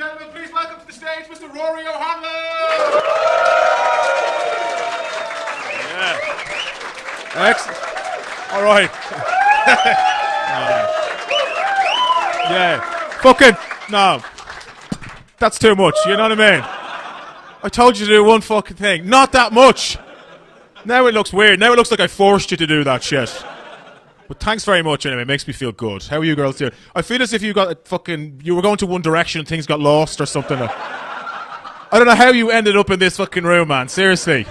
gentlemen, please welcome to the stage Mr. Rory Hanlon! Yeah. Excellent. All right. Yeah. Fucking, no. That's too much, you know what I mean? I told you to do one fucking thing. Not that much. Now it looks weird. Now it looks like I forced you to do that shit. But thanks very much anyway. It makes me feel good. How are you girls doing? I feel as if you got you were going to One Direction and things got lost or something. I don't know how you ended up in this fucking room, man. Seriously.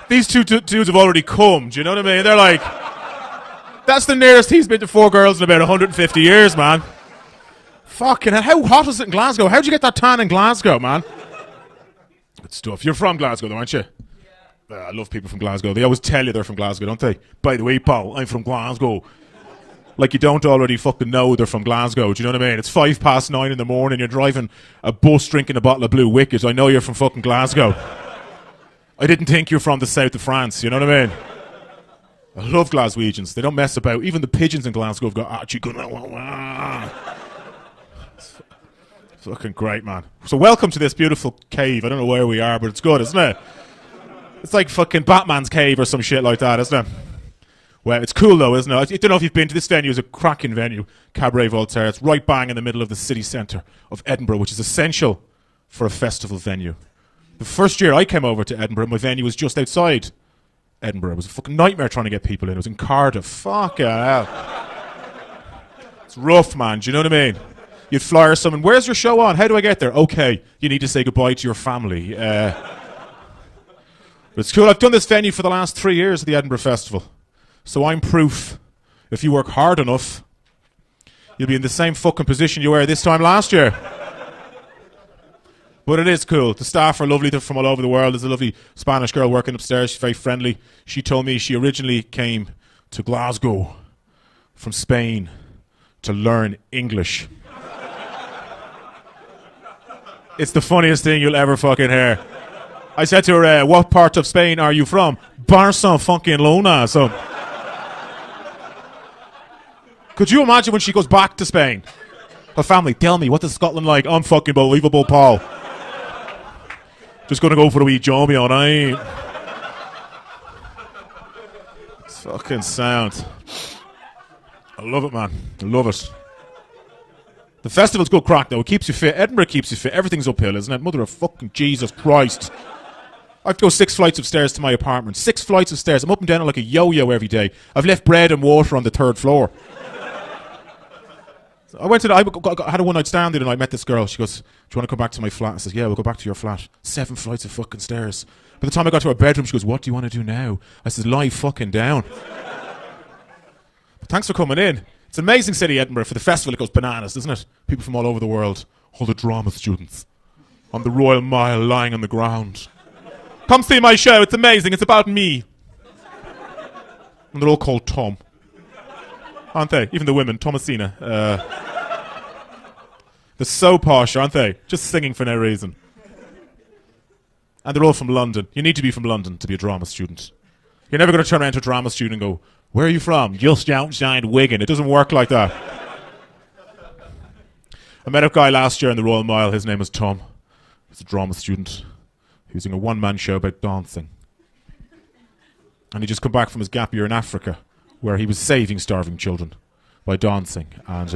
These two dudes have already come. Do you know what I mean? They're like, that's the nearest he's been to 4 girls in about 150 years, man. Fucking hell. How hot is it in Glasgow? How'd you get that tan in Glasgow, man? Good stuff. You're from Glasgow though, aren't you? I love people from Glasgow. They always tell you they're from Glasgow, don't they? By the way, Paul, I'm from Glasgow. Like you don't already fucking know they're from Glasgow. Do you know what I mean? It's 9:05 in the morning. You're driving a bus drinking a bottle of Blue Wicked. I know you're from fucking Glasgow. I didn't think you're from the south of France. You know what I mean? I love Glaswegians. They don't mess about. Even the pigeons in Glasgow have got Archie. It's fucking great, man. So welcome to this beautiful cave. I don't know where we are, but it's good, isn't it? It's like fucking Batman's cave or some shit like that, isn't it? Well, it's cool though, isn't it? I don't know if you've been to this venue. It's a cracking venue, Cabaret Voltaire. It's right bang in the middle of the city centre of Edinburgh, which is essential for a festival venue. The first year I came over to Edinburgh, my venue was just outside Edinburgh. It was a fucking nightmare trying to get people in. It was in Cardiff. Fucking hell. It's rough, man. Do you know what I mean? You'd flyer someone, where's your show on? How do I get there? Okay, you need to say goodbye to your family. But it's cool. I've done this venue for the last 3 years at the Edinburgh Festival. So I'm proof. If you work hard enough, you'll be in the same fucking position you were this time last year. But it is cool. The staff are lovely. They're from all over the world. There's a lovely Spanish girl working upstairs. She's very friendly. She told me she originally came to Glasgow from Spain to learn English. It's the funniest thing you'll ever fucking hear. I said to her, what part of Spain are you from? Barca fucking Lona. So, could you imagine when she goes back to Spain? Her family, tell me, what is Scotland like? I'm fucking believable, Paul. Just gonna go for a wee jobby all night. It's fucking sound. I love it, man. I love it. The festival's good crack, though. It keeps you fit. Edinburgh keeps you fit. Everything's uphill, isn't it? Mother of fucking Jesus Christ. I have to go 6 flights of stairs to my apartment. 6 flights of stairs. I'm up and down like a yo-yo every day. I've left bread and water on the 3rd floor. So I had a one-night stand and I met this girl. She goes, do you want to come back to my flat? I says, yeah, we'll go back to your flat. 7 flights of fucking stairs. By the time I got to her bedroom, she goes, what do you want to do now? I says, lie fucking down. But thanks for coming in. It's an amazing city, Edinburgh. For the festival, it goes bananas, doesn't it? People from all over the world. All the drama students. On the Royal Mile, lying on the ground. Come see my show. It's amazing. It's about me. And they're all called Tom. Aren't they? Even the women. Thomasina. They're so posh, aren't they? Just singing for no reason. And they're all from London. You need to be from London to be a drama student. You're never going to turn around to a drama student and go, where are you from? Just outside Wigan. It doesn't work like that. I met a guy last year in the Royal Mile. His name was Tom. He's a drama student. He was doing a one-man show about dancing. And he just come back from his gap year in Africa, where he was saving starving children by dancing. And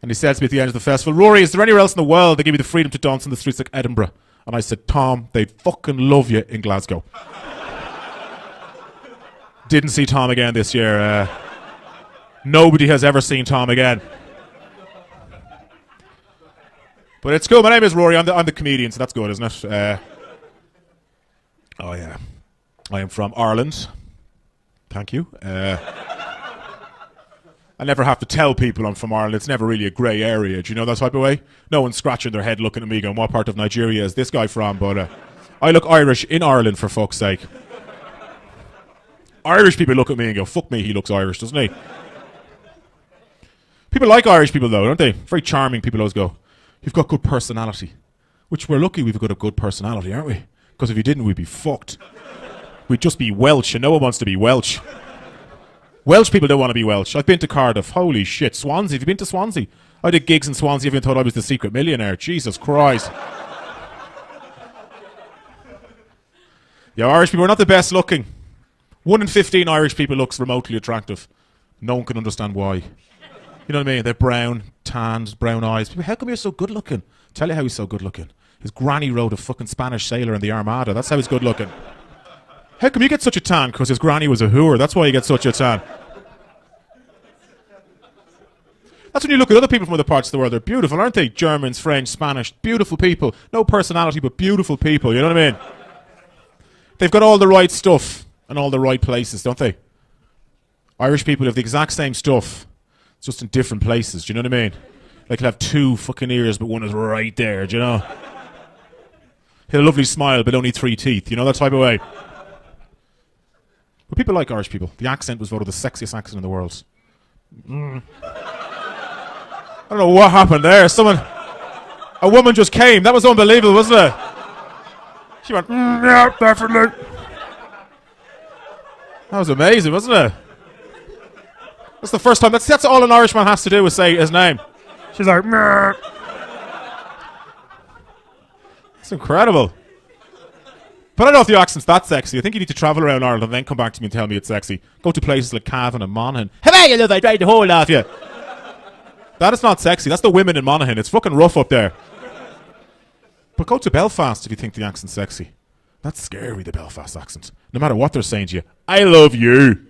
he said to me at the end of the festival, Rory, is there anywhere else in the world they give you the freedom to dance in the streets like Edinburgh? And I said, Tom, they'd fucking love you in Glasgow. Didn't see Tom again this year. Nobody has ever seen Tom again. But it's cool. My name is Rory. I'm the comedian, so that's good, isn't it? Oh, yeah. I am from Ireland. Thank you. I never have to tell people I'm from Ireland. It's never really a grey area. Do you know that type of way? No one's scratching their head looking at me going, what part of Nigeria is this guy from? But I look Irish in Ireland, for fuck's sake. Irish people look at me and go, fuck me, he looks Irish, doesn't he? People like Irish people, though, don't they? Very charming. People always go, you've got good personality. Which we're lucky we've got a good personality, aren't we? Because if you didn't, we'd be fucked. We'd just be Welsh, and no one wants to be Welsh. Welsh people don't want to be Welsh. I've been to Cardiff. Holy shit. Swansea. Have you been to Swansea? I did gigs in Swansea. Everyone thought I was the secret millionaire. Jesus Christ. Yeah, Irish people are not the best looking. 1 in 15 Irish people looks remotely attractive. No one can understand why. You know what I mean? They're brown, tanned, brown eyes. People, how come you're so good looking? Tell you how he's so good looking. His granny rode a fucking Spanish sailor in the Armada. That's how he's good looking. How come you get such a tan? Because his granny was a whore. That's why you get such a tan. That's when you look at other people from other parts of the world. They're beautiful, aren't they? Germans, French, Spanish. Beautiful people. No personality, but beautiful people. You know what I mean? They've got all the right stuff and all the right places, don't they? Irish people have the exact same stuff. It's just in different places. Do you know what I mean? Like he'll have 2 fucking ears, but one is right there. Do you know? He had a lovely smile, but only 3 teeth. You know, that type of way. But people like Irish people. The accent was voted the sexiest accent in the world. I don't know what happened there. A woman just came. That was unbelievable, wasn't it? She went, yeah, definitely. That was amazing, wasn't it? That's the first time. That's all an Irishman has to do is say his name. She's like, meh. It's incredible. But I don't know if the accent's that sexy. I think you need to travel around Ireland and then come back to me and tell me it's sexy. Go to places like Cavan and Monaghan. How are you, love? I tried the whole off you. That is not sexy. That's the women in Monaghan. It's fucking rough up there. But go to Belfast if you think the accent's sexy. That's scary, the Belfast accent. No matter what they're saying to you. I love you.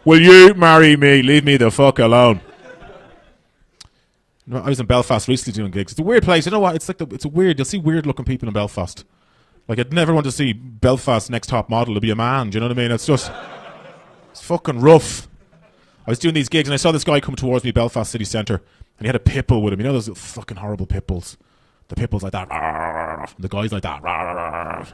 Will you marry me? Leave me the fuck alone. No, I was in Belfast recently doing gigs. It's a weird place. You know what? It's like it's a weird. You'll see weird looking people in Belfast. Like I'd never want to see Belfast's next top model to be a man. Do you know what I mean? It's fucking rough. I was doing these gigs and I saw this guy come towards me, Belfast city centre, and he had a pit bull with him. You know those little fucking horrible pit bulls? The pit bull's like that. The guy's like that.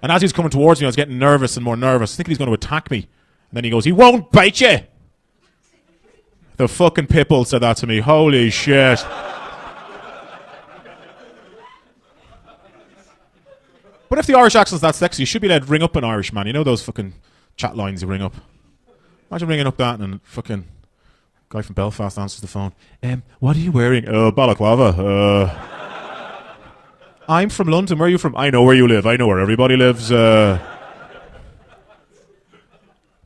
And as he was coming towards me, I was getting nervous and more nervous. I think he's going to attack me. And then he goes, he won't bite you. The fucking pit bull said that to me. Holy shit. But if the Irish accent's that sexy, you should be allowed to ring up an Irishman. You know those fucking chat lines you ring up? Imagine ringing up that and fucking guy from Belfast answers the phone. What are you wearing? Balaclava. I'm from London. Where are you from? I know where you live. I know where everybody lives.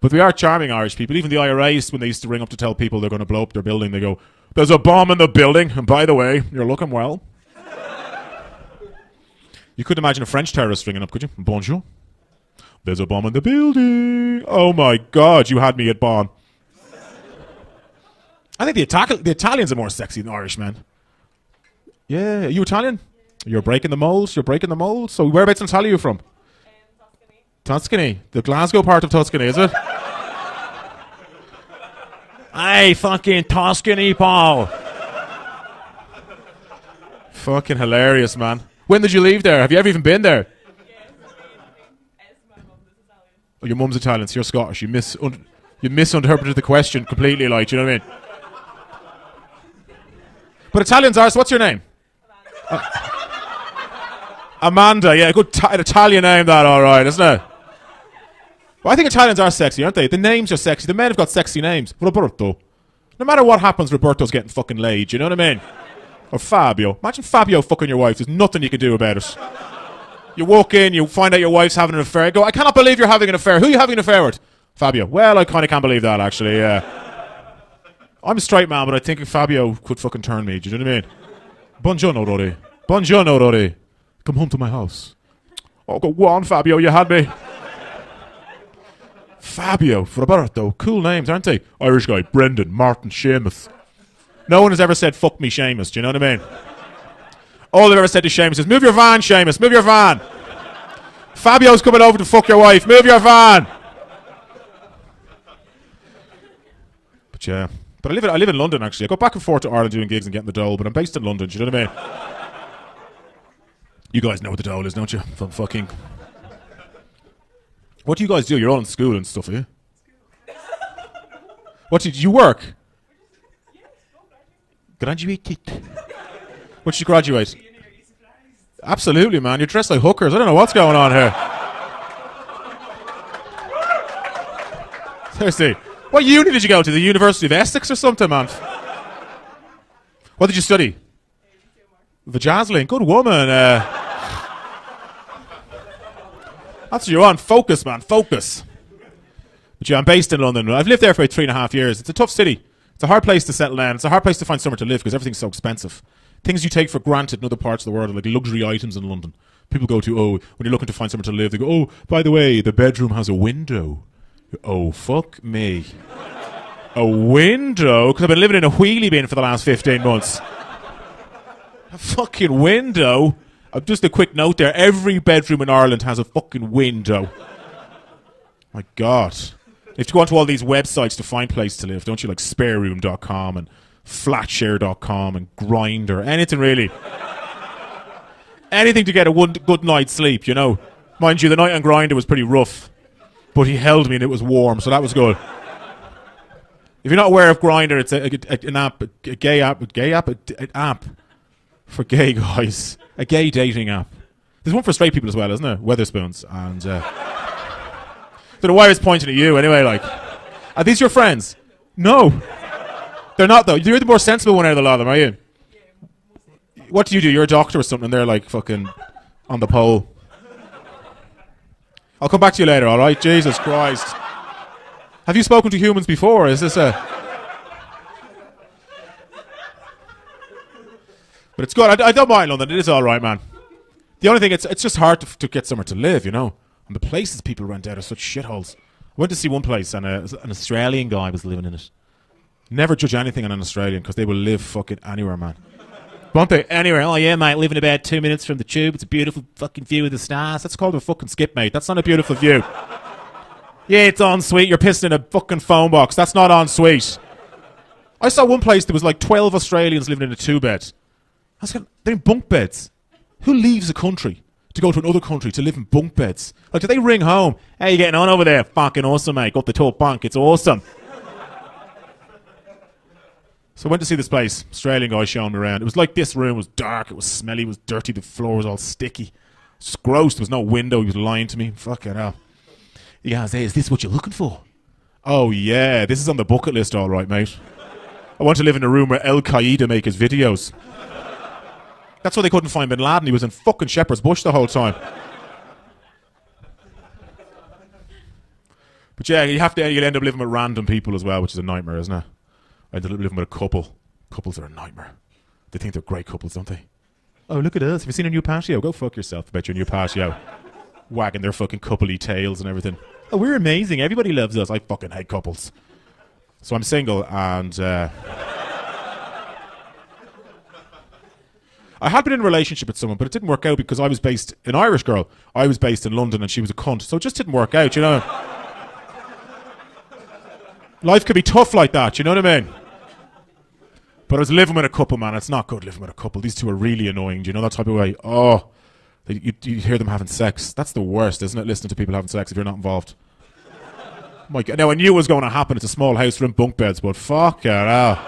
But we are charming Irish people. Even the IRA, when they used to ring up to tell people they're going to blow up their building, they go, there's a bomb in the building. And by the way, you're looking well. You couldn't imagine a French terrorist ringing up, could you? Bonjour. There's a bomb in the building. Oh my God, you had me at bomb. I think the Italians are more sexy than Irish men. Yeah, are you Italian? You're breaking the mold. You're breaking the mold. So whereabouts in Italy are you from? Tuscany. The Glasgow part of Tuscany, is it? Hey, fucking Tuscany, Paul. Fucking hilarious, man. When did you leave there? Have you ever even been there? Oh, your mum's Italian, so you're Scottish. You misinterpreted the question completely, like, you know what I mean? But Italians are, so what's your name? Amanda, yeah, good Italian name that, alright, isn't it? Well, I think Italians are sexy, aren't they? The names are sexy. The men have got sexy names. Roberto. No matter what happens, Roberto's getting fucking laid, you know what I mean? Or Fabio. Imagine Fabio fucking your wife. There's nothing you can do about it. You walk in, you find out your wife's having an affair. Go, I cannot believe you're having an affair. Who are you having an affair with? Fabio. Well, I kind of can't believe that, actually, yeah. I'm a straight man, but I think Fabio could fucking turn me. Do you know what I mean? Buongiorno, Rory. Buongiorno, Rory. Come home to my house. Oh, go on, Fabio, you had me. Fabio, Roberto, cool names, aren't they? Irish guy, Brendan, Martin, Seamus. No one has ever said, fuck me, Seamus, do you know what I mean? All they've ever said to Seamus is, move your van, Seamus, move your van. Fabio's coming over to fuck your wife, move your van. But yeah, but I live in London, actually. I go back and forth to Ireland doing gigs and getting the dole, but I'm based in London, do you know what I mean? You guys know what the dole is, don't you? From fucking... What do you guys do? You're all in school and stuff, are you? What did you work? Graduated. What did you graduate? Absolutely, man. You're dressed like hookers. I don't know what's going on here. Seriously. What uni did you go to? The University of Essex or something, man? What did you study? Vajazzling. Good woman. That's what you're on. Focus, man. Focus. But yeah, I'm based in London. I've lived there for about 3.5 years. It's a tough city. It's a hard place to settle down. It's a hard place to find somewhere to live because everything's so expensive. Things you take for granted in other parts of the world are like luxury items in London. People go to, when you're looking to find somewhere to live, they go, oh, by the way, the bedroom has a window. Oh, fuck me. A window? Because I've been living in a wheelie bin for the last 15 months. A fucking window? Just a quick note there. Every bedroom in Ireland has a fucking window. My God. You have to go onto all these websites to find place to live, don't you? Like spareroom.com and flatshare.com and Grindr. Anything really. Anything to get a good night's sleep, you know. Mind you, the night on Grindr was pretty rough. But he held me and it was warm, so that was good. If you're not aware of Grindr, it's an app, a gay app, an app for gay guys. A gay dating app. There's one for straight people as well, isn't there? Weatherspoons. And, don't know why I was pointing at you anyway, like. Are these your friends? No. They're not, though. You're the more sensible one out of the lot of them, are you? What do? You're a doctor or something, and they're like fucking on the pole. I'll come back to you later, alright? Jesus Christ. Have you spoken to humans before? Is this a... But it's good. I don't mind London. It is alright, man. The only thing, it's just hard to get somewhere to live, you know? And the places people rent out are such shitholes. I went to see one place and an Australian guy was living in it. Never judge anything on an Australian because they will live fucking anywhere, man. Won't they? Anywhere. Oh yeah, mate, living about 2 minutes from the tube. It's a beautiful fucking view of the stars. That's called a fucking skip, mate. That's not a beautiful view. Yeah, it's en suite. You're pissing in a fucking phone box. That's not en suite. I saw one place there was like 12 Australians living in a 2-bed. I was going, they're in bunk beds. Who leaves a country to go to another country to live in bunk beds? Like, do they ring home? How you getting on over there? Fucking awesome, mate. Got the top bunk. It's awesome. So I went to see this place. Australian guy showing me around. It was like this room. It was dark. It was smelly. It was dirty. The floor was all sticky. It's gross. There was no window. He was lying to me. Fucking hell. He goes, hey, is this what you're looking for? Oh, yeah. This is on the bucket list, all right, mate. I want to live in a room where Al Qaeda make his videos. That's why they couldn't find Bin Laden. He was in fucking Shepherd's Bush the whole time. But yeah, you'll end up living with random people as well, which is a nightmare, isn't it? I ended up living with a couple. Couples are a nightmare. They think they're great couples, don't they? Oh, look at us. Have you seen our new patio? Go fuck yourself about your new patio. Wagging their fucking coupley tails and everything. Oh, we're amazing. Everybody loves us. I fucking hate couples. So I'm single and... I had been in a relationship with someone, but it didn't work out because I was based... An Irish girl. I was based in London and she was a cunt. So it just didn't work out, you know? Life could be tough like that, you know what I mean? But I was living with a couple, man. It's not good living with a couple. These two are really annoying. Do you know that type of way? Oh, you hear them having sex. That's the worst, isn't it? Listening to people having sex if you're not involved. My God. Now, I knew it was going to happen. It's a small house for bunk beds, but fuck it out.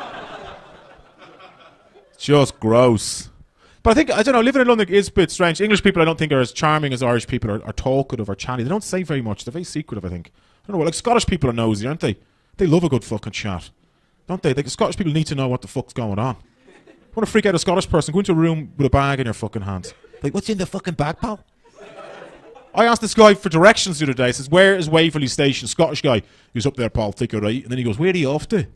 Just gross. But I don't know, living in London is a bit strange. English people I don't think are as charming as Irish people are talkative or chatty. They don't say very much. They're very secretive, I think. I don't know, like Scottish people are nosy, aren't they? They love a good fucking chat. Don't they? Like, Scottish people need to know what the fuck's going on. You want to freak out a Scottish person, go into a room with a bag in your fucking hand. Like, what's in the fucking bag, pal? I asked this guy for directions the other day. He says, where is Waverley Station? Scottish guy. He was up there, pal, take a right. And then he goes, where are you off to?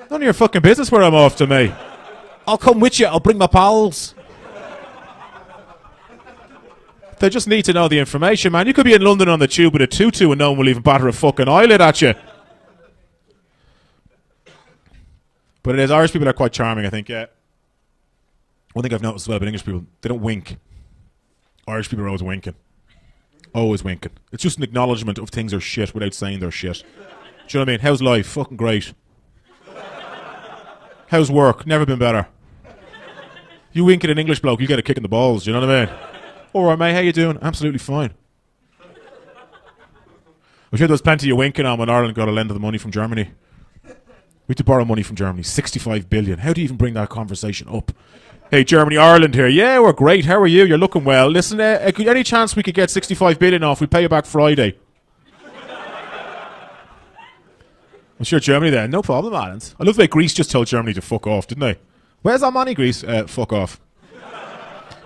None of your fucking business where I'm off to, mate. I'll come with you. I'll bring my pals. They just need to know the information, man. You could be in London on the tube with a tutu and no one will even batter a fucking eyelid at you. But it is. Irish people are quite charming, I think, yeah. One thing I've noticed as well about English people, they don't wink. Irish people are always winking. Always winking. It's just an acknowledgement of things are shit without saying they're shit. Do you know what I mean? How's life? Fucking great. How's work? Never been better. You wink at an English bloke, you get a kick in the balls. Do you know what I mean? All right, mate, how you doing? Absolutely fine. I'm sure there was plenty of winking on when Ireland got a lend of the money from Germany. We had to borrow money from Germany, 65 billion. How do you even bring that conversation up? Hey, Germany, Ireland here. Yeah, we're great. How are you? You're looking well. Listen, any chance we could get 65 billion off? We'll pay you back Friday. I'm sure Germany then. No problem, Ireland. I love the way Greece just told Germany to fuck off, didn't they? Where's our money, Greece? Fuck off.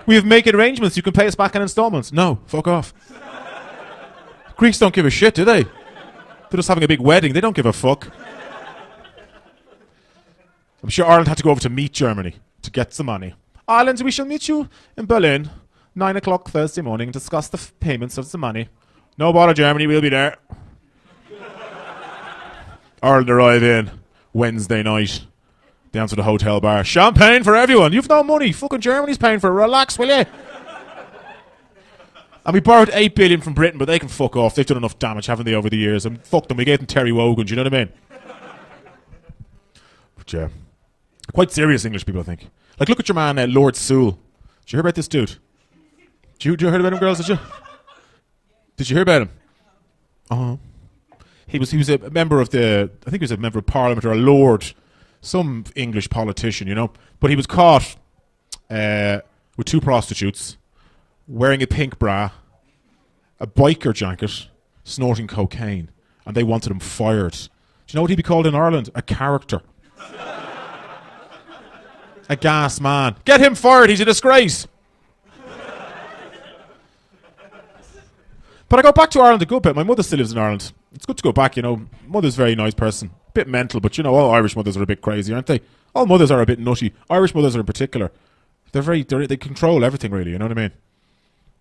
We have making arrangements. You can pay us back in installments. No, fuck off. Greeks don't give a shit, do they? They're just having a big wedding. They don't give a fuck. I'm sure Ireland had to go over to meet Germany to get some money. Ireland, we shall meet you in Berlin, 9 o'clock Thursday morning, and discuss the payments of the money. No bother, Germany, we'll be there. Ireland arrive in Wednesday night, down to the hotel bar. Champagne for everyone. You've no money. Fucking Germany's paying for it. Relax, will you? And we borrowed 8 billion from Britain, but they can fuck off. They've done enough damage, haven't they, over the years? And fuck them. We gave them Terry Wogan. Do you know what I mean? But yeah, quite serious English people, I think. Like, look at your man, Lord Sewell. Did you hear about this dude? Did you hear about him, girls? Did you? Did you hear about him? Uh-huh. He was a member of I think he was a member of Parliament or a Lord, some English politician, you know. But he was caught with 2 prostitutes, wearing a pink bra, a biker jacket, snorting cocaine, and they wanted him fired. Do you know what he'd be called in Ireland? A character. A gas man. Get him fired, he's a disgrace. But I go back to Ireland a good bit. My mother still lives in Ireland. It's good to go back, you know. Mother's a very nice person. Bit mental, but you know, all Irish mothers are a bit crazy, aren't they? All mothers are a bit nutty. Irish mothers are in particular. They control everything, really, you know what I mean?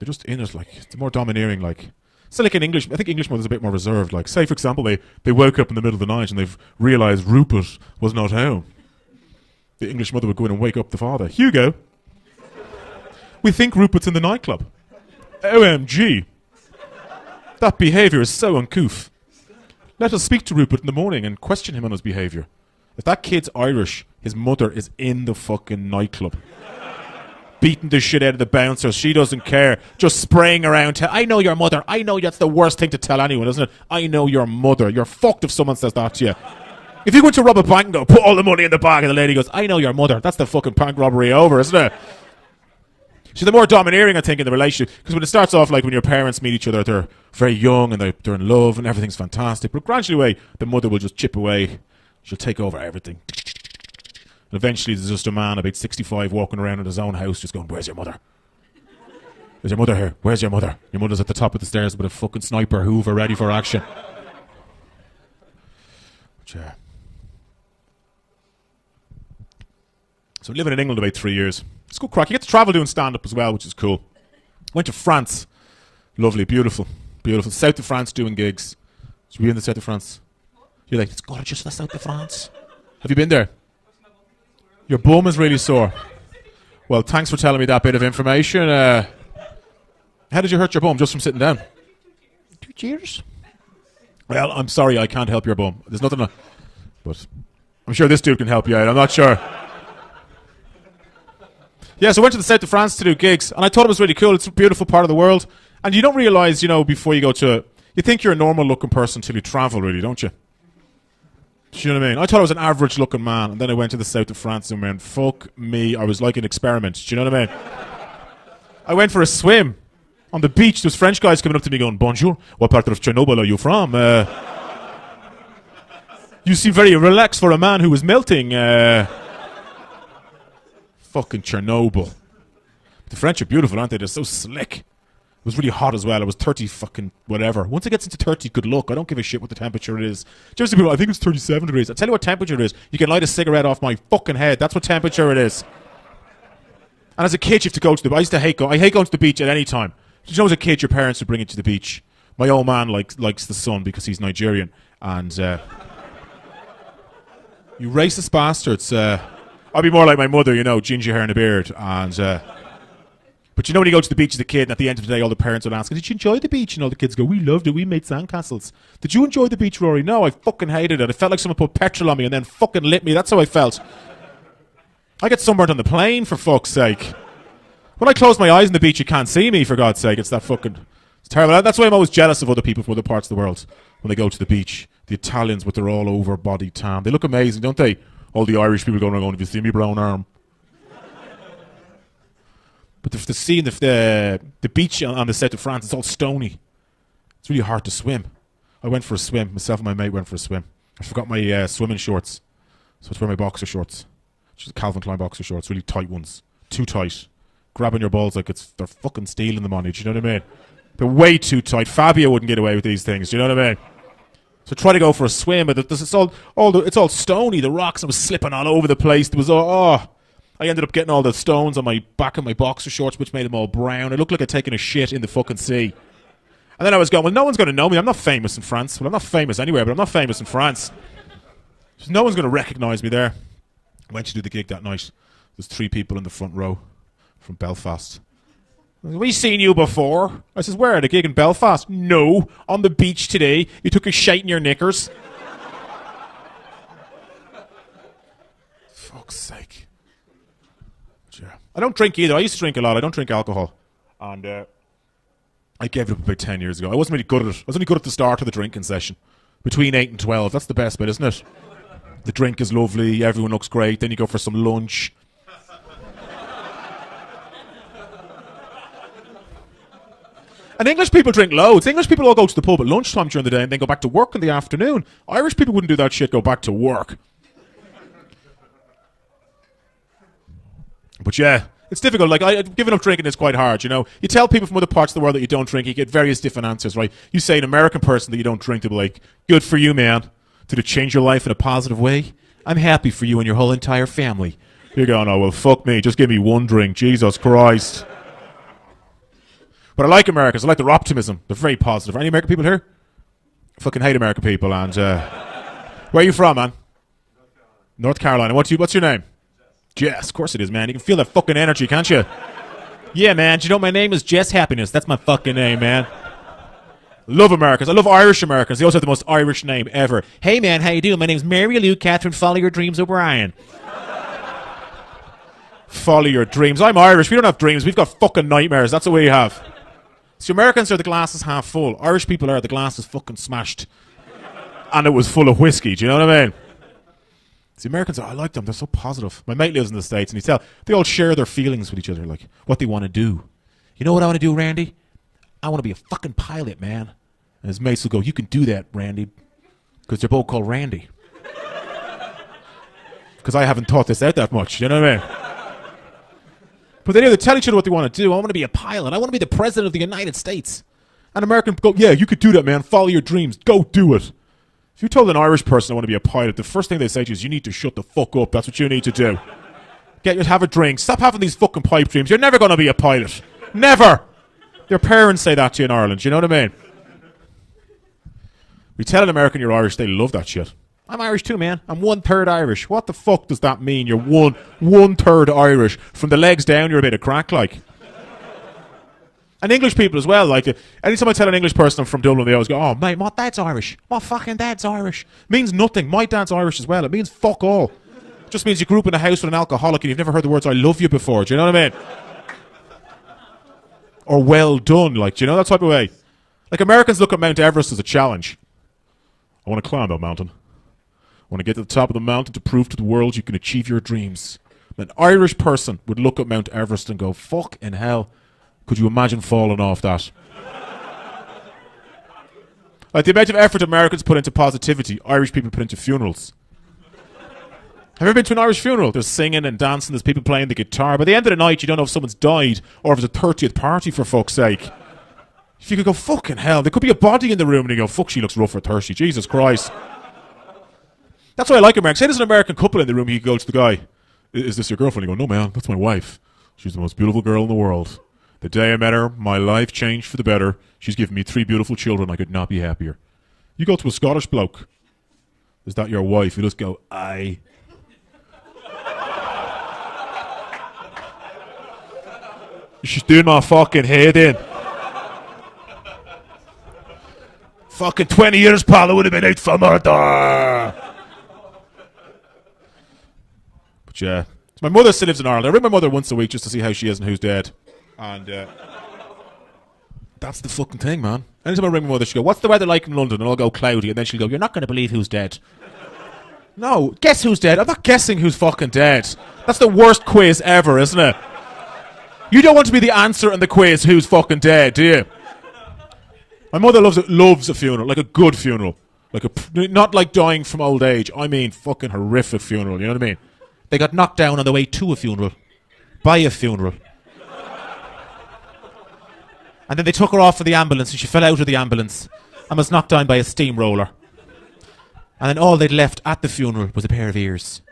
They're just in it, like, they're more domineering, like. So like in English, I think English mothers are a bit more reserved. Like, say, for example, they woke up in the middle of the night and they've realised Rupert was not home. The English mother would go in and wake up the father. Hugo, we think Rupert's in the nightclub. OMG. That behaviour is so uncouth. Let us speak to Rupert in the morning and question him on his behaviour. If that kid's Irish, his mother is in the fucking nightclub. Beating the shit out of the bouncers. She doesn't care. Just spraying around. I know your mother. I know that's the worst thing to tell anyone, isn't it? I know your mother. You're fucked if someone says that to you. If you went to rob a bank and go, put all the money in the bag, and the lady goes, I know your mother. That's the fucking bank robbery over, isn't it? So the more domineering, I think, in the relationship, because when it starts off like when your parents meet each other, they're very young and they're in love and everything's fantastic. But gradually, the mother will just chip away. She'll take over everything. And eventually, there's just a man about 65 walking around in his own house, just going, "Where's your mother? There's your mother here. Where's your mother? Your mother's at the top of the stairs with a fucking sniper Hoover ready for action." But yeah. So living in England about 3 years. It's good crack. You get to travel doing stand-up as well, which is cool. Went to France. Lovely, beautiful, beautiful. South of France doing gigs. Should we be in the south of France? You're like, it's gorgeous, the south of France. Have you been there? Your bum is really sore. Well, thanks for telling me that bit of information. How did you hurt your bum just from sitting down? 2 cheers. Well, I'm sorry, I can't help your bum. There's nothing. But I'm sure this dude can help you out. I'm not sure. Yeah, so I went to the south of France to do gigs, and I thought it was really cool. It's a beautiful part of the world. And you don't realise, you know, before you go to... You think you're a normal-looking person until you travel, really, don't you? Do you know what I mean? I thought I was an average-looking man, and then I went to the south of France and went, fuck me, I was like an experiment. Do you know what I mean? I went for a swim. On the beach, there was French guys coming up to me going, "Bonjour, what part of Chernobyl are you from? You seem very relaxed for a man who was melting. Fucking Chernobyl. The French are beautiful, aren't they? They're so slick. It was really hot as well. It was 30 fucking whatever. Once it gets into 30, good luck. I don't give a shit what the temperature is. Do you see people, I think it's 37 degrees. I'll tell you what temperature it is. You can light a cigarette off my fucking head. That's what temperature it is. And as a kid, you have to go to the... I hate going to the beach at any time. You know, as a kid, your parents would bring you to the beach. My old man likes the sun because he's Nigerian. And... you racist bastards. I'd be more like my mother, you know, ginger hair and a beard. And, but you know when you go to the beach as a kid and at the end of the day all the parents would ask, did you enjoy the beach? And all the kids go, we loved it, we made sandcastles. Did you enjoy the beach, Rory? No, I fucking hated it. I felt like someone put petrol on me and then fucking lit me. That's how I felt. I get sunburned on the plane, for fuck's sake. When I close my eyes on the beach, you can't see me, for God's sake. It's that fucking... It's terrible. That's why I'm always jealous of other people from other parts of the world when they go to the beach. The Italians with their all-over body tan. They look amazing, don't they? All the Irish people going around, "Have you seen me brown arm?" But the sea, the beach on the south of France, it's all stony. It's really hard to swim. I went for a swim. Myself and my mate went for a swim. I forgot my swimming shorts. So I had to wear my boxer shorts. Just Calvin Klein boxer shorts, really tight ones. Too tight. Grabbing your balls like they're fucking stealing the money, do you know what I mean? They're way too tight. Fabio wouldn't get away with these things, do you know what I mean? So try to go for a swim, but it's all stony, the rocks, I was slipping all over the place. There was I ended up getting all the stones on my back of my boxer shorts, which made them all brown. It looked like I'd taken a shit in the fucking sea. And then I was going, well, no one's going to know me. I'm not famous in France. Well, I'm not famous anywhere, but I'm not famous in France. So no one's going to recognise me there. I went to do the gig that night. There's 3 people in the front row from Belfast. We seen you before. I says, where? At a gig in Belfast? No, on the beach today. You took a shite in your knickers. Fuck's sake. Yeah. I don't drink either. I used to drink a lot. I don't drink alcohol. And I gave it up about 10 years ago. I wasn't really good at it. I was only good at the start of the drinking session. Between 8 and 12. That's the best bit, isn't it? The drink is lovely. Everyone looks great. Then you go for some lunch. And English people drink loads. English people all go to the pub at lunchtime during the day and then go back to work in the afternoon. Irish people wouldn't do that shit, go back to work. But yeah, it's difficult. Like, giving up drinking is quite hard, you know. You tell people from other parts of the world that you don't drink, you get various different answers, right? You say an American person that you don't drink, they'll be like, good for you, man. Did it change your life in a positive way? I'm happy for you and your whole entire family. You're going, oh, well, fuck me. Just give me one drink. Jesus Christ. But I like Americans. I like their optimism. They're very positive. Are any American people here? I fucking hate American people. And where are you from, man? North Carolina. What's your name? Jess. Of course it is, man. You can feel that fucking energy, can't you? Yeah, man. Do you know my name is Jess Happiness? That's my fucking name, man. Love Americans. I love Irish Americans. They also have the most Irish name ever. Hey, man. How you doing? My name's Mary Lou Catherine Follow Your Dreams O'Brien. Follow your dreams. I'm Irish. We don't have dreams. We've got fucking nightmares. That's what we have. So Americans are the glass is half full. Irish people are the glass is fucking smashed. And it was full of whiskey. Do you know what I mean? The Americans, I like them. They're so positive. My mate lives in the States and they all share their feelings with each other, like what they want to do. You know what I want to do, Randy? I want to be a fucking pilot, man. And his mates will go, you can do that, Randy. Because they're both called Randy. Because I haven't thought this out that much. You know what I mean? But they tell each other what they want to do. I want to be a pilot. I want to be the president of the United States. And Americans go, yeah, you could do that, man. Follow your dreams. Go do it. If you told an Irish person I want to be a pilot, the first thing they say to you is, you need to shut the fuck up. That's what you need to do. Have a drink. Stop having these fucking pipe dreams. You're never going to be a pilot. Never. Your parents say that to you in Ireland. You know what I mean? We tell an American you're Irish, they love that shit. I'm Irish too, man. I'm 1/3 Irish. What the fuck does that mean? You're 1/3 Irish. From the legs down, you're a bit of crack, like. And English people as well, like. Anytime I tell an English person I'm from Dublin, they always go, oh, mate, my dad's Irish. My fucking dad's Irish. Means nothing. My dad's Irish as well. It means fuck all. It just means you grew up in a house with an alcoholic and you've never heard the words I love you before. Do you know what I mean? Or well done, like, do you know that type of way? Like, Americans look at Mount Everest as a challenge. I want to climb that mountain. I want to get to the top of the mountain to prove to the world you can achieve your dreams. An Irish person would look at Mount Everest and go, fuck in hell. Could you imagine falling off that? Like, the amount of effort Americans put into positivity, Irish people put into funerals. Have you ever been to an Irish funeral? There's singing and dancing, there's people playing the guitar. By the end of the night, you don't know if someone's died or if it's a 30th party, for fuck's sake. If you could go, fucking hell, there could be a body in the room and you go, fuck, she looks rough or thirsty. Jesus Christ. That's why I like America. Say there's an American couple in the room, you go to the guy, is this your girlfriend? You go, no, man, that's my wife. She's the most beautiful girl in the world. The day I met her, my life changed for the better. She's given me 3 beautiful children. I could not be happier. You go to a Scottish bloke. Is that your wife? You just go, aye. She's doing my fucking head in. Fucking 20 years, pal, I would have been out for murder. But yeah. So my mother still lives in Ireland. I ring my mother once a week just to see how she is and who's dead. And that's the fucking thing, man. Anytime I ring my mother, she'll go, what's the weather like in London? And I'll go, cloudy. And then she'll go, you're not going to believe who's dead. No, guess who's dead? I'm not guessing who's fucking dead. That's the worst quiz ever, isn't it? You don't want to be the answer in the quiz who's fucking dead, do you? My mother loves a funeral, like a good funeral. Not like dying from old age. I mean fucking horrific funeral, you know what I mean? They got knocked down on the way to a funeral. By a funeral. And then they took her off of the ambulance and she fell out of the ambulance and was knocked down by a steamroller. And then all they'd left at the funeral was a pair of ears.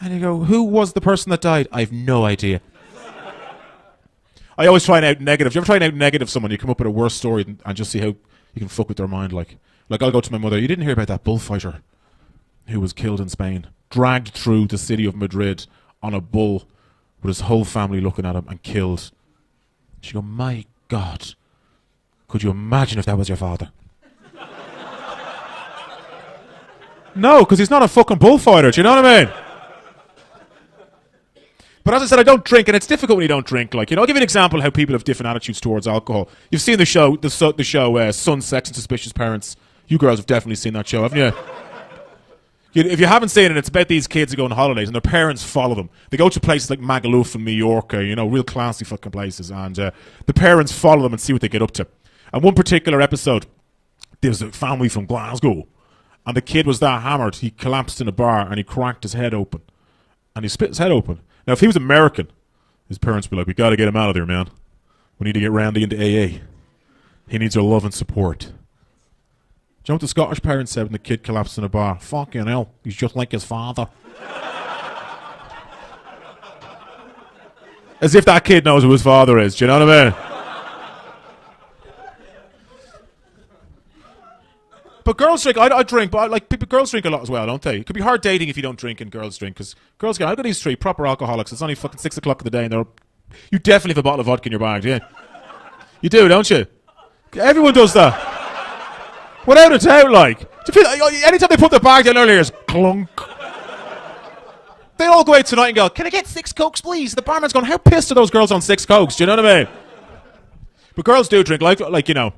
And you go, who was the person that died? I've no idea. I always try and out negative. You ever try and out negative someone? You come up with a worse story and just see how you can fuck with their mind. Like I'll go to my mother. You didn't hear about that bullfighter who was killed in Spain, dragged through the city of Madrid on a bull with his whole family looking at him and killed. She go, my God, could you imagine if that was your father? No, because he's not a fucking bullfighter. Do you know what I mean? But as I said, I don't drink, and it's difficult when you don't drink. Like, you know, I'll give you an example of how people have different attitudes towards alcohol. You've seen the show, Son, Sex and Suspicious Parents. You girls have definitely seen that show, haven't you? If you haven't seen it, it's about these kids who go on holidays and their parents follow them. They go to places like Magaluf and Mallorca, you know, real classy fucking places, and the parents follow them and see what they get up to. And one particular episode, there was a family from Glasgow, and the kid was that hammered, he collapsed in a bar and he cracked his head open. And he split his head open. Now, if he was American, his parents would be like, we got to get him out of there, man. We need to get Randy into AA. He needs our love and support. Do you know what the Scottish parents said when the kid collapsed in a bar? Fucking hell, he's just like his father. As if that kid knows who his father is, do you know what I mean? But girls drink. I drink, but girls drink a lot as well, don't they? It could be hard dating if you don't drink and girls drink, because girls go, I've got these three proper alcoholics. It's only fucking 6 o'clock in the day, and you definitely have a bottle of vodka in your bag, yeah? You do, don't you? Everyone does that. Without a doubt, like. Do you feel, anytime they put the bag down earlier, it's clunk. They all go out tonight and go, can I get 6 Cokes, please? The barman's going, how pissed are those girls on 6 Cokes? Do you know what I mean? But girls do drink, like you know.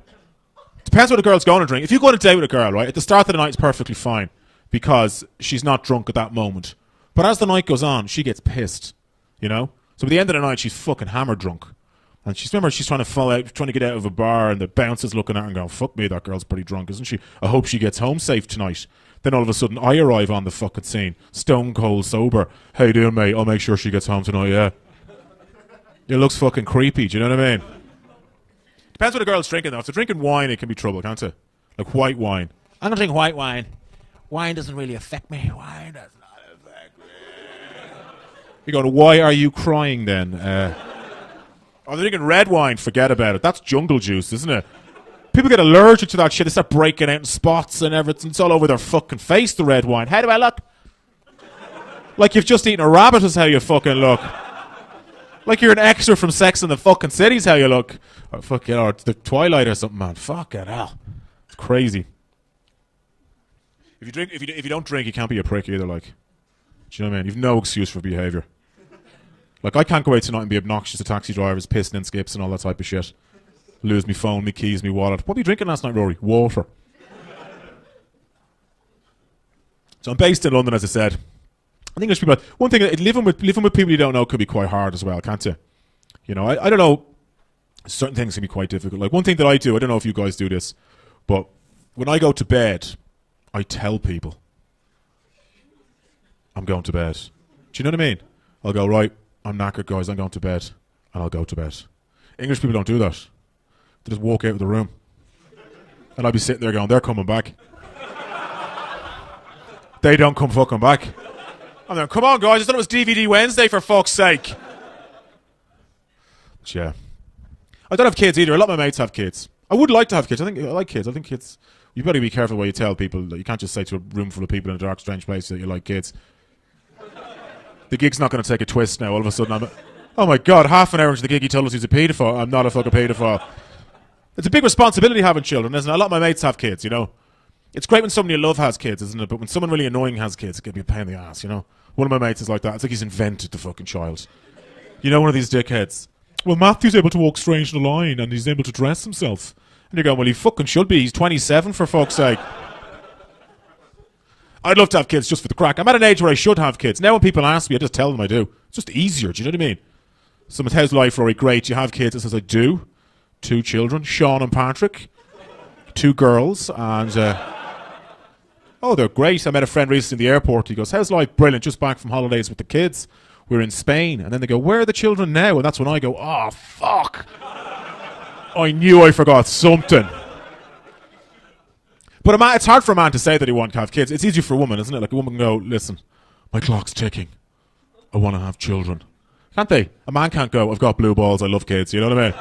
Depends what a girl's going to drink. If you go on a date with a girl, right, at the start of the night it's perfectly fine because she's not drunk at that moment. But as the night goes on, she gets pissed, you know? So at the end of the night, she's fucking hammered drunk. And she's trying to fall out, trying to get out of a bar, and the bouncer's looking at her and going, fuck me, that girl's pretty drunk, isn't she? I hope she gets home safe tonight. Then all of a sudden, I arrive on the fucking scene, stone cold sober. How you doing, mate? I'll make sure she gets home tonight, yeah. It looks fucking creepy, do you know what I mean? Depends what a girl's drinking, though. If they're drinking wine, it can be trouble, can't it? Like white wine. I don't drink white wine. Wine doesn't really affect me. Wine does not affect me. You go, why are you crying then? They're drinking red wine. Forget about it. That's jungle juice, isn't it? People get allergic to that shit. They start breaking out in spots and everything. It's all over their fucking face, the red wine. How do I look? Like you've just eaten a rabbit is how you fucking look. Like you're an extra from Sex and the fucking City's how you look. Or fuck it, or it's the Twilight or something, man. Fuck it, hell. It's crazy. If you don't drink, you can't be a prick either, like. Do you know what I mean? You've no excuse for behaviour. Like, I can't go out tonight and be obnoxious to taxi drivers, pissing in skips and all that type of shit. Lose me phone, me keys, me wallet. What were you drinking last night, Rory? Water. So I'm based in London, as I said. I think English people, one thing, living with people you don't know could be quite hard as well, can't it? You know, I don't know, certain things can be quite difficult. Like one thing that I do, I don't know if you guys do this, but when I go to bed, I tell people I'm going to bed. Do you know what I mean? I'll go, right, I'm knackered, guys, I'm going to bed, and I'll go to bed. English people don't do that. They just walk out of the room. And I'll be sitting there going, they're coming back. They don't come fucking back. I'm like, come on, guys, I thought it was DVD Wednesday, for fuck's sake. But yeah. I don't have kids either. A lot of my mates have kids. I would like to have kids. I like kids. I think kids... You better be careful what you tell people. That you can't just say to a room full of people in a dark, strange place that you like kids. The gig's not going to take a twist now. All of a sudden, oh my God, half an hour into the gig he told us he's a paedophile. I'm not a fucking paedophile. It's a big responsibility having children, isn't it? A lot of my mates have kids, you know. It's great when somebody you love has kids, isn't it? But when someone really annoying has kids, it can be a pain in the ass, you know. One of my mates is like that. It's like he's invented the fucking child. You know, one of these dickheads. Well, Matthew's able to walk strange in the line and he's able to dress himself. And you're going, well, he fucking should be. He's 27, for fuck's sake. I'd love to have kids just for the crack. I'm at an age where I should have kids. Now when people ask me, I just tell them I do. It's just easier, do you know what I mean? Someone how's life, Rory? Great, you have kids. I says, I do. 2 children, Sean and Patrick. 2 girls, and oh, they're great. I met a friend recently in the airport. He goes, how's life? Brilliant, just back from holidays with the kids. We're in Spain. And then they go, where are the children now? And that's when I go, oh, fuck. I knew I forgot something. But it's hard for a man to say that he wants to have kids. It's easier for a woman, isn't it? Like a woman can go, listen, my clock's ticking. I want to have children. Can't they? A man can't go, I've got blue balls, I love kids. You know what I mean?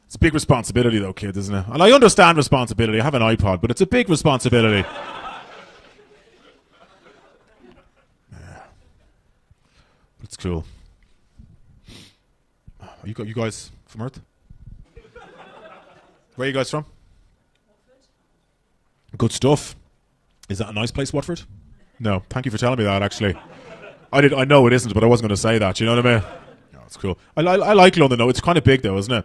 It's a big responsibility, though, kids, isn't it? And I understand responsibility. I have an iPod, but it's a big responsibility. Yeah. It's cool. Are you guys from Earth? Where are you guys from? Good stuff. Is that a nice place, Watford? No. Thank you for telling me that, actually. I know it isn't, but I wasn't going to say that. You know what I mean? No, it's cool. I like London, though. It's kind of big, though, isn't it?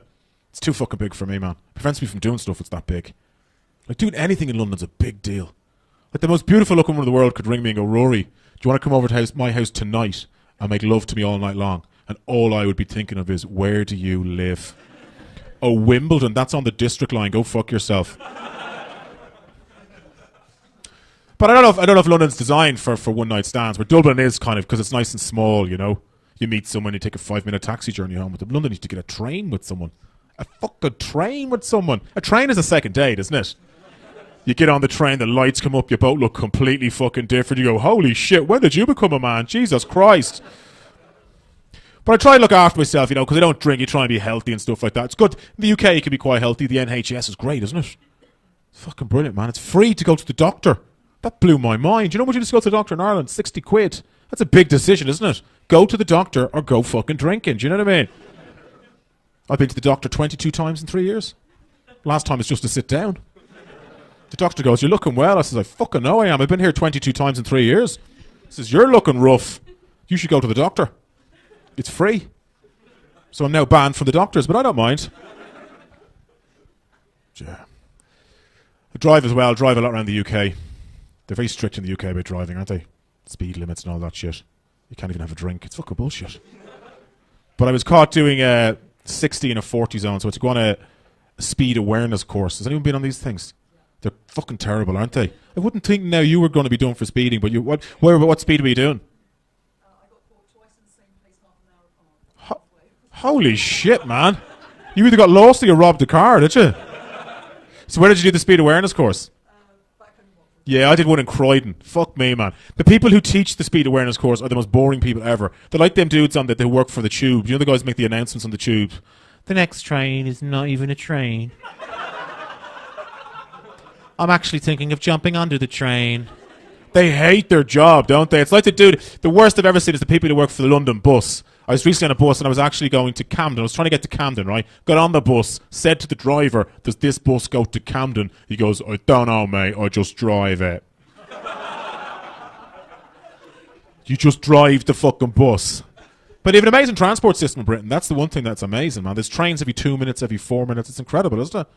It's too fucking big for me, man. It prevents me from doing stuff. It's that big. Like, doing anything in London's a big deal. Like, the most beautiful looking woman in the world could ring me and go, Rory, do you want to come over to my house tonight and make love to me all night long? And all I would be thinking of is, where do you live? Oh, Wimbledon. That's on the district line. Go fuck yourself. But I don't know if London's designed for one night stands. But Dublin is kind of, because it's nice and small, you know. You meet someone, you take a 5-minute taxi journey home with them. London, you have to get a train with someone. A fucking train with someone. A train is a second date, isn't it? You get on the train, the lights come up, you both look completely fucking different. You go, holy shit, when did you become a man? Jesus Christ. But I try to look after myself, you know, because I don't drink. You try and be healthy and stuff like that. It's good. In the UK, you can be quite healthy. The NHS is great, isn't it? It's fucking brilliant, man. It's free to go to the doctor. That blew my mind. You know what you just go to the doctor in Ireland? 60 quid. That's a big decision, isn't it? Go to the doctor or go fucking drinking. Do you know what I mean? I've been to the doctor 22 times in 3 years. Last time it's just to sit down. The doctor goes, you're looking well. I says, I fucking know I am. I've been here 22 times in 3 years. He says, you're looking rough. You should go to the doctor. It's free. So I'm now banned from the doctors, but I don't mind. Yeah. I drive as well. I drive a lot around the UK. They're very strict in the UK about driving, aren't they? Speed limits and all that shit. You can't even have a drink. It's fucking bullshit. But I was caught doing 60 in a 40 zone, so I had to go on a speed awareness course. Has anyone been on these things? They're fucking terrible, aren't they? I wouldn't think now you were going to be doing for speeding, but what speed were you doing? I got caught twice in the same place half an hour apart. Holy shit, man. You either got lost or you robbed the car, did you? So where did you do the speed awareness course? Back home in Watford. Yeah, I did one in Croydon. Fuck me, man. The people who teach the speed awareness course are the most boring people ever. They're like them dudes on that they work for the tube. You know the guys make the announcements on the tube? The next train is not even a train. I'm actually thinking of jumping onto the train. They hate their job, don't they? It's like the worst I've ever seen is the people who work for the London bus. I was recently on a bus and I was actually going to Camden. I was trying to get to Camden, right? Got on the bus, said to the driver, does this bus go to Camden? He goes, I don't know, mate. I just drive it. You just drive the fucking bus. But they have an amazing transport system in Britain. That's the one thing that's amazing, man. There's trains every 2 minutes, every 4 minutes. It's incredible, isn't it?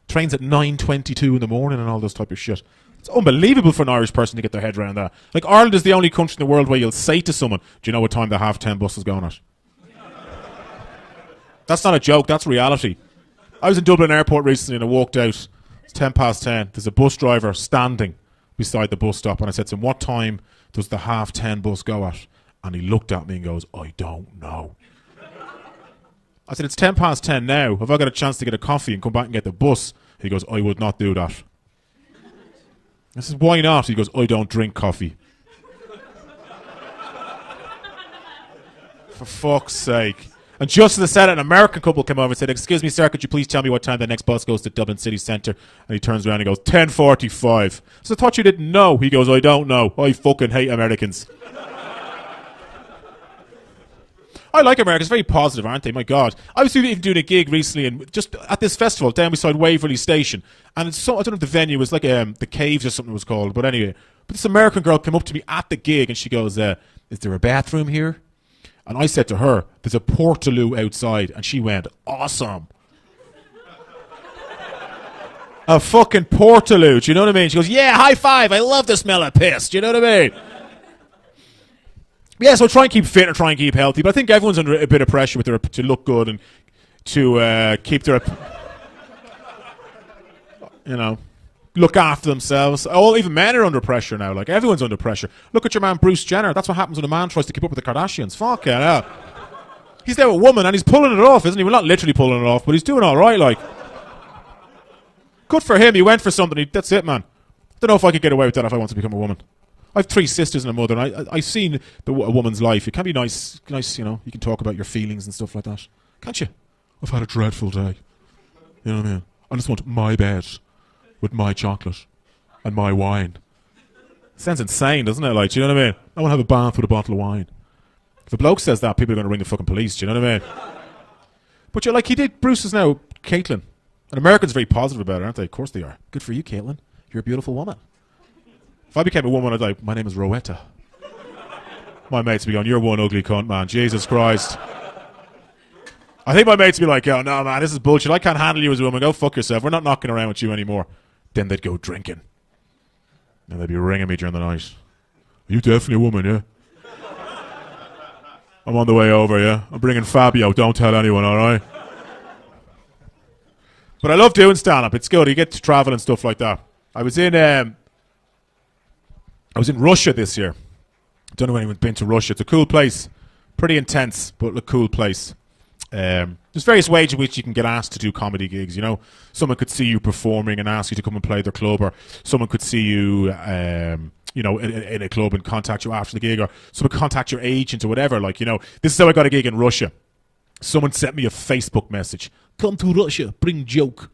Trains at 9:22 in the morning and all this type of shit. It's unbelievable for an Irish person to get their head around that. Like, Ireland is the only country in the world where you'll say to someone, do you know what time the 10:30 bus is going at? That's not a joke, that's reality. I was in Dublin Airport recently and I walked out. It's 10:10. There's a bus driver standing beside the bus stop and I said to him, what time does the 10:30 bus go at? And he looked at me and goes, I don't know. I said, it's 10:10 now. Have I got a chance to get a coffee and come back and get the bus? He goes, I would not do that. I said, why not? He goes, I don't drink coffee. For fuck's sake. And just as I said it, an American couple came over and said, excuse me, sir, could you please tell me what time the next bus goes to Dublin City Centre? And he turns around and goes, 10:45. So I thought you didn't know. He goes, I don't know. I fucking hate Americans. I like America. It's very positive, aren't they? My God. I was even doing a gig recently and just at this festival down beside Waverley Station. And it's so, I don't know if the venue was like the Caves or something it was called. But anyway, but this American girl came up to me at the gig and she goes, is there a bathroom here? And I said to her, there's a portaloo outside. And she went, awesome. A fucking portaloo. Do you know what I mean? She goes, yeah, high five. I love the smell of piss. Do you know what I mean? Yeah, so try and keep fit and try and keep healthy. But I think everyone's under a bit of pressure with to look good and to keep their... you know, look after themselves. Oh, even men are under pressure now. Like, everyone's under pressure. Look at your man Bruce Jenner. That's what happens when a man tries to keep up with the Kardashians. Fuck it, yeah. He's there with a woman and he's pulling it off, isn't he? Well, not literally pulling it off, but he's doing all right, like. Good for him. He went for something. That's it, man. Don't know if I could get away with that if I want to become a woman. I have 3 sisters and a mother, and I've seen a woman's life. It can be nice, you know. You can talk about your feelings and stuff like that. Can't you? I've had a dreadful day. You know what I mean? I just want my bed with my chocolate and my wine. Sounds insane, doesn't it? Like, do you know what I mean? I want to have a bath with a bottle of wine. If a bloke says that, people are going to ring the fucking police. Do you know what I mean? But you're like, he did. Bruce is now Caitlyn. And Americans are very positive about it, aren't they? Of course they are. Good for you, Caitlyn. You're a beautiful woman. If I became a woman, I'd like, my name is Rowetta. My mates would be going, you're one ugly cunt, man. Jesus Christ. I think my mates would be like, oh, no, man, this is bullshit. I can't handle you as a woman. Go fuck yourself. We're not knocking around with you anymore. Then they'd go drinking. And they'd be ringing me during the night. Are you definitely a woman, yeah? I'm on the way over, yeah? I'm bringing Fabio. Don't tell anyone, all right? But I love doing stand-up. It's good. You get to travel and stuff like that. I was in Russia this year. Don't know if anyone's been to Russia. It's a cool place. Pretty intense, but a cool place. There's various ways in which you can get asked to do comedy gigs, you know. Someone could see you performing and ask you to come and play their club, or someone could see you, you know, in a club and contact you after the gig, or someone contact your agent or whatever. Like, you know, this is how I got a gig in Russia. Someone sent me a Facebook message. Come to Russia, bring joke.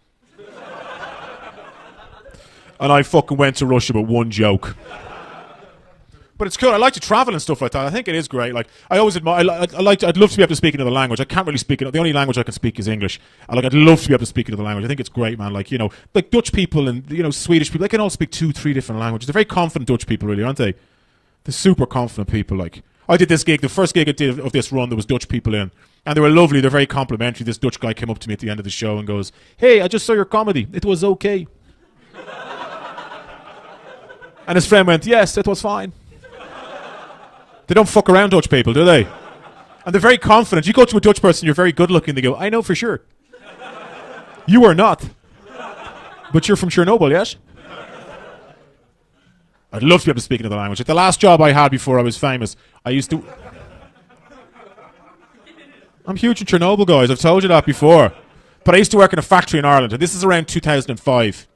And I fucking went to Russia with one joke. But it's cool. I like to travel and stuff like that. I think it is great. Like, I always admire. I'd love to be able to speak another language. I can't really speak it. The only language I can speak is English. I'd love to be able to speak another language. I think it's great, man. Like, you know, like Dutch people and, you know, Swedish people, they can all speak 2-3 different languages. They're very confident Dutch people, really, aren't they? They're super confident people. Like, I did this gig. The first gig I did of this run, there was Dutch people in, and they were lovely. They're very complimentary. This Dutch guy came up to me at the end of the show and goes, "Hey, I just saw your comedy. It was okay." And his friend went, "Yes, it was fine." They don't fuck around, Dutch people, do they? And they're very confident. You go to a Dutch person, you're very good looking. They go, "I know for sure. You are not. But you're from Chernobyl, yes?" I'd love to be able to speak another language. Like the last job I had before I was famous, I used to... I'm huge in Chernobyl, guys. I've told you that before. But I used to work in a factory in Ireland, and this is around 2005.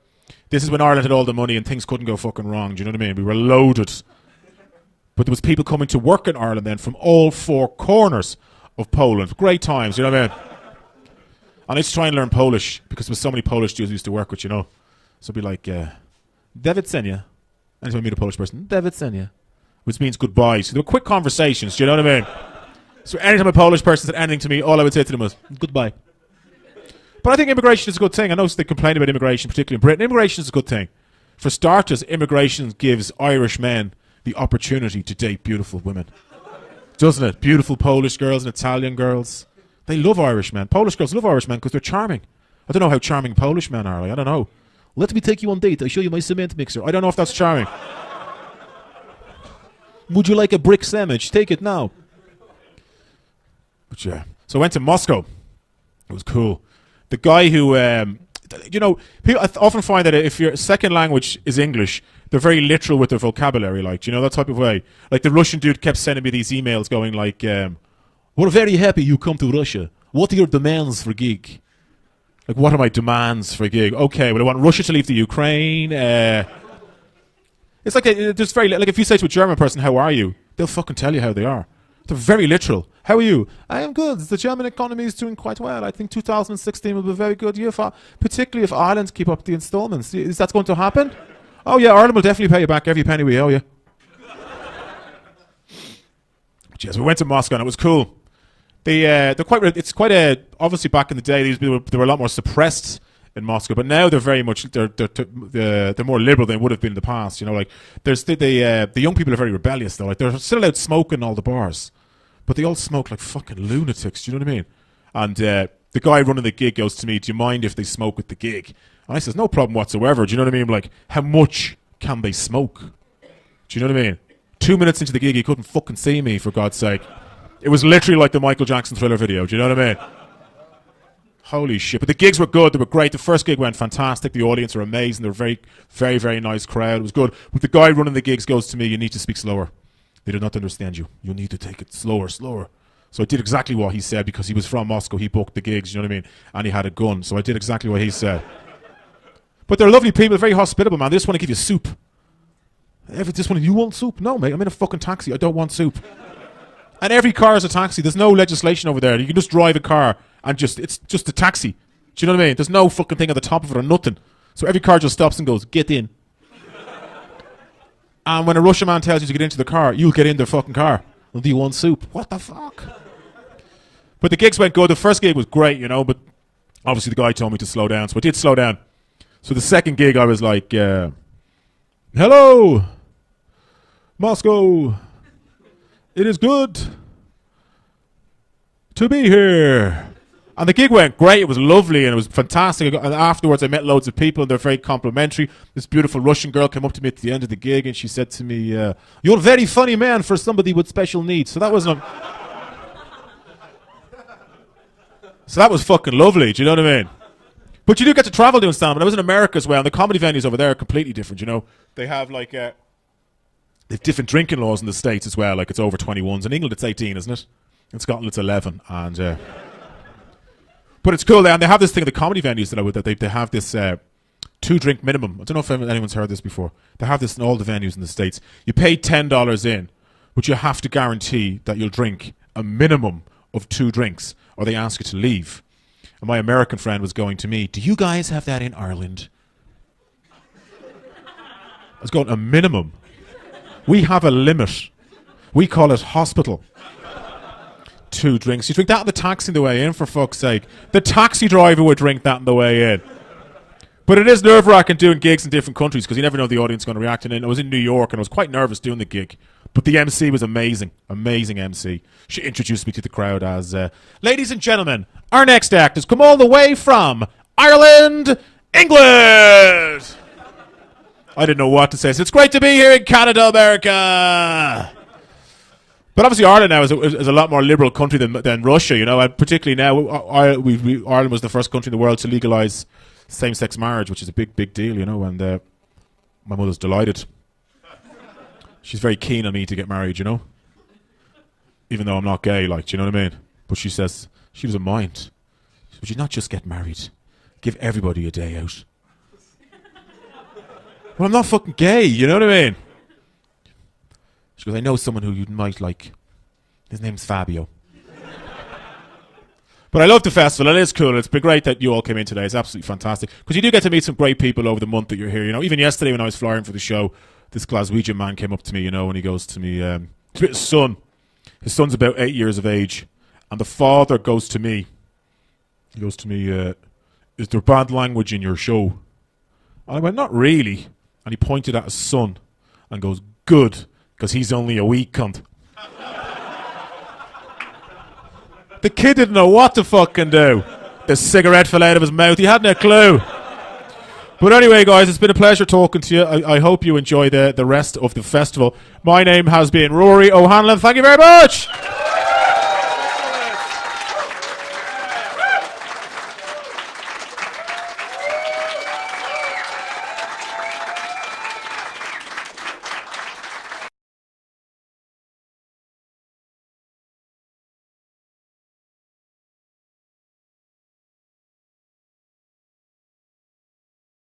This is when Ireland had all the money and things couldn't go fucking wrong. Do you know what I mean? We were loaded. But there was people coming to work in Ireland then from all 4 corners of Poland. Great times, you know what I mean? And I used to try and learn Polish because there was so many Polish Jews I used to work with, you know. So it'd be like, David Senia. Anytime I meet a Polish person, David Senia. Which means goodbye. So they were quick conversations, do you know what I mean? So anytime a Polish person said anything to me, all I would say to them was, goodbye. But I think immigration is a good thing. I know they complain about immigration, particularly in Britain. Immigration is a good thing. For starters, immigration gives Irish men the opportunity to date beautiful women. Doesn't it? Beautiful Polish girls and Italian girls. They love Irish men. Polish girls love Irish men because they're charming. I don't know how charming Polish men are. Like, I don't know. Let me take you on date. I'll show you my cement mixer. I don't know if that's charming. Would you like a brick sandwich? Take it now. But yeah. So I went to Moscow. It was cool. The guy who, you know, people, I often find that if your second language is English, they're very literal with their vocabulary, like, do you know, that type of way. Like the Russian dude kept sending me these emails going like, we're very happy you come to Russia. What are your demands for gig? Like, what are my demands for a gig? Okay, well, I want Russia to leave the Ukraine. It's like, there's very, like if you say to a German person, how are you? They'll fucking tell you how they are. They're very literal. How are you? I am good. The German economy is doing quite well. I think 2016 will be a very good year, particularly if Ireland keep up the instalments. Is that going to happen? Oh yeah, Ireland will definitely pay you back every penny we owe you. Yes, we went to Moscow and it was cool. They're quite. It's quite a. Obviously, back in the day, these people they were a lot more suppressed in Moscow, but now they're very much they're more liberal than they would have been in the past. You know, like there's the young people are very rebellious though. Like they're still out smoking in all the bars, but they all smoke like fucking lunatics. Do you know what I mean? And the guy running the gig goes to me, "Do you mind if they smoke at the gig?" And I says, "No problem whatsoever." Do you know what I mean? Like, how much can they smoke? Do you know what I mean? 2 minutes into the gig, he couldn't fucking see me, for God's sake. It was literally like the Michael Jackson Thriller video. Do you know what I mean? Holy shit. But the gigs were good. They were great. The first gig went fantastic. The audience were amazing. They were very, very, very nice crowd. It was good. But the guy running the gigs goes to me, you need to speak slower. They do not understand you. You need to take it slower. So I did exactly what he said because he was from Moscow. He booked the gigs, you know what I mean? And he had a gun. So I did exactly what he said. But they're lovely people, very hospitable, man. They just want to give you soup. Just want, you want soup? No, mate. I'm in a fucking taxi. I don't want soup. And every car is a taxi. There's no legislation over there. You can just drive a car and it's just a taxi. Do you know what I mean? There's no fucking thing at the top of it or nothing. So every car just stops and goes, get in. And when a Russian man tells you to get into the car, you'll get in their fucking car. Well, do you want soup? What the fuck? But the gigs went good. The first gig was great, you know, but obviously the guy told me to slow down. So I did slow down. So the second gig I was like, hello, Moscow. It is good to be here. And the gig went great. It was lovely and it was fantastic. And afterwards I met loads of people and they're very complimentary. This beautiful Russian girl came up to me at the end of the gig and she said to me, you're a very funny man for somebody with special needs. So that was so that was fucking lovely. Do you know what I mean? But you do get to travel doing stand-up. And I was in America as well. And the comedy venues over there are completely different, you know. They have like they have different drinking laws in the States as well. Like it's over 21s. In England it's 18, isn't it? In Scotland it's 11. And but it's cool. And they have this thing at the comedy venues that they have this 2-drink minimum. I don't know if anyone's heard this before. They have this in all the venues in the States. You pay $10 in, but you have to guarantee that you'll drink a minimum of 2 drinks or they ask you to leave. And my American friend was going to me, do you guys have that in Ireland? I was going, a minimum? We have a limit. We call it hospital. 2 drinks. You drink that in the taxi on the way in, for fuck's sake. The taxi driver would drink that on the way in. But it is nerve-wracking doing gigs in different countries because you never know the audience is going to react. And I was in New York and I was quite nervous doing the gig. But the MC was amazing. Amazing MC. She introduced me to the crowd as, ladies and gentlemen, our next act has come all the way from Ireland, England. I didn't know what to say. So it's great to be here in Canada, America. But obviously Ireland now is a lot more liberal country than Russia, you know. And particularly now, Ireland was the first country in the world to legalise same-sex marriage, which is a big, big deal, you know. And my mother's delighted. She's very keen on me to get married, you know. Even though I'm not gay, like, do you know what I mean? But she says, she doesn't mind. Would you not just get married? Give everybody a day out. Well, I'm not fucking gay, you know what I mean? She goes, I know someone who you might like. His name's Fabio. But I love the festival. It is cool. It's been great that you all came in today. It's absolutely fantastic. Because you do get to meet some great people over the month that you're here. You know, even yesterday when I was flying for the show, this Glaswegian man came up to me, you know, and he goes to me, he's with his son. His son's about 8 years of age. And the father goes to me. He goes to me, is there bad language in your show? And I went, not really. And he pointed at his son and goes, good, because he's only a wee cunt. The kid didn't know what to fucking do. The cigarette fell out of his mouth. He hadn't a clue. But anyway, guys, it's been a pleasure talking to you. I hope you enjoy the rest of the festival. My name has been Rory O'Hanlon. Thank you very much.